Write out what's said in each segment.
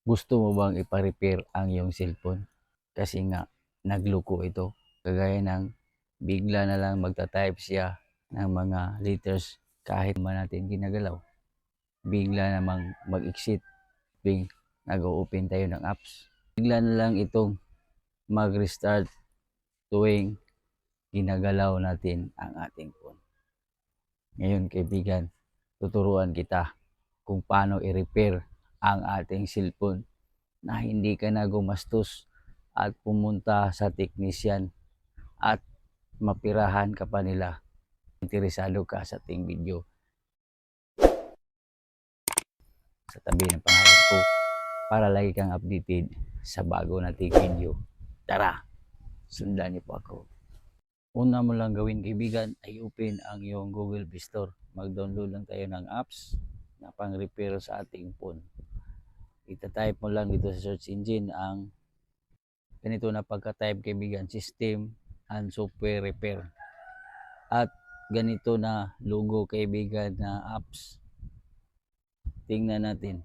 Gusto mo bang ipa-repair ang iyong cellphone? Kasi nga nagloko ito. Kagaya ng bigla na lang magta-type siya ng mga letters kahit man natin ginagalaw. Bigla namang mag-exit, nag-open tayo ng apps. Bigla na lang itong mag-restart tuwing ginagalaw natin ang ating phone. Ngayon kaibigan, tuturuan kita kung paano i-repair ang ating cellphone na hindi ka na gumastos at pumunta sa technician at mapirahan ka pa nila. Interesado ka sa ating video, sa tabi ng pangalan ko para lagi kang updated sa bago nating video. Tara, sundan niyo po ako. Una mo lang gawin kaibigan ay open ang iyong Google Play Store. Mag-download lang tayo ng apps na pang-repair sa ating phone. Ita-type mo lang dito sa search engine ang ganito na pagka-type kaibigan, system and software repair. At ganito na logo kaibigan na apps. Tingnan natin.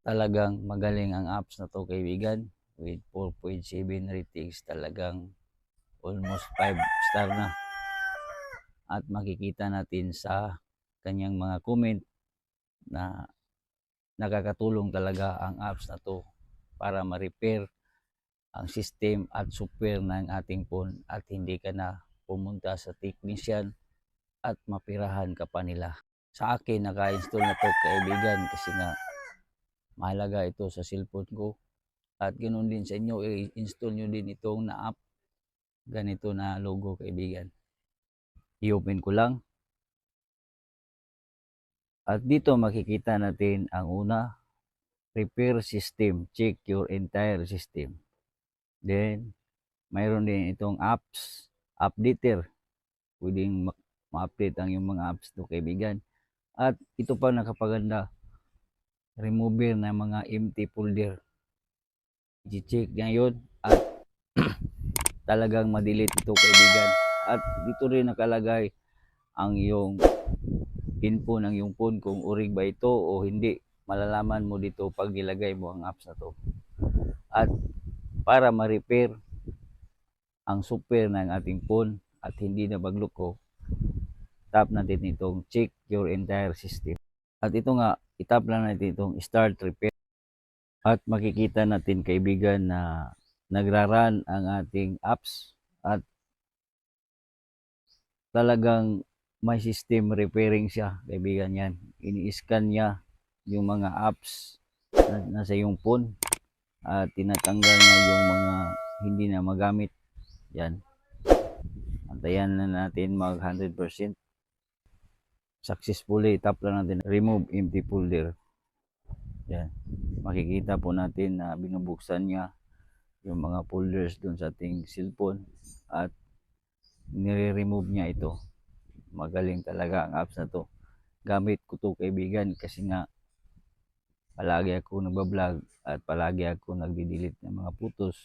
Talagang magaling ang apps na to kaibigan. With 4.7 ratings, talagang almost 5 star na. At makikita natin sa kanyang mga comment na nakakatulong talaga ang apps na to para ma-repair ang system at software ng ating phone at hindi ka na pumunta sa technician at mapirahan ka pa nila. Sa akin, naka-install na to kaibigan kasi nga mahalaga ito sa cellphone ko. At ganoon din sa inyo, i-install nyo din itong na app. Ganito na logo kaibigan. I-open ko lang. At dito makikita natin ang una, repair system. Check your entire system. Then, mayroon din itong apps, updater. Pwedeng ma-update ang yung mga apps to kaibigan. At ito pa nakapaganda, remover ng mga empty folder. I-check niya yun at talagang ma-delete ito kaibigan. At dito rin nakalagay ang iyong info ng iyong phone kung urig ba ito o hindi. Malalaman mo dito pag nilagay mo ang apps na to. At para ma-repair ang software ng ating phone at hindi na magloko, tap natin itong check your entire system. At ito nga, itap lang natin itong start repair. At makikita natin kaibigan na nagraran ang ating apps at talagang may system repairing siya kaibigan yan. Ini-scan niya yung mga apps na nasa yung phone at tinatanggal niya yung mga hindi na magamit. Yan. Antayan na natin mag 100%. Successfully, tap lang natin remove empty folder. Yan. Makikita po natin na binubuksan niya yung mga folders dun sa ating cellphone at nire-remove niya ito. Magaling talaga ang apps na to. Gamit ko to kaibigan kasi nga palagi ako nagbablog at palagi ako nagdi-delete ng mga photos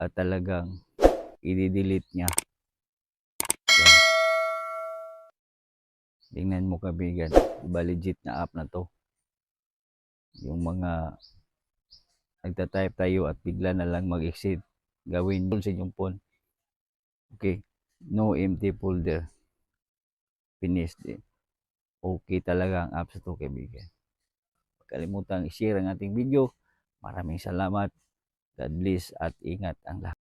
at talagang i-delete niya. Yan. Tingnan mo kaibigan, iba legit na app na to. Yung mga nagta-type tayo at bigla na lang mag-exit, gawin yun sa inyong phone. Okay, no empty folder. Finish din. Okay talaga ang apps ito kaibigan. Huwag kalimutang i-share ang ating video. Maraming salamat. God bless at ingat ang lahat.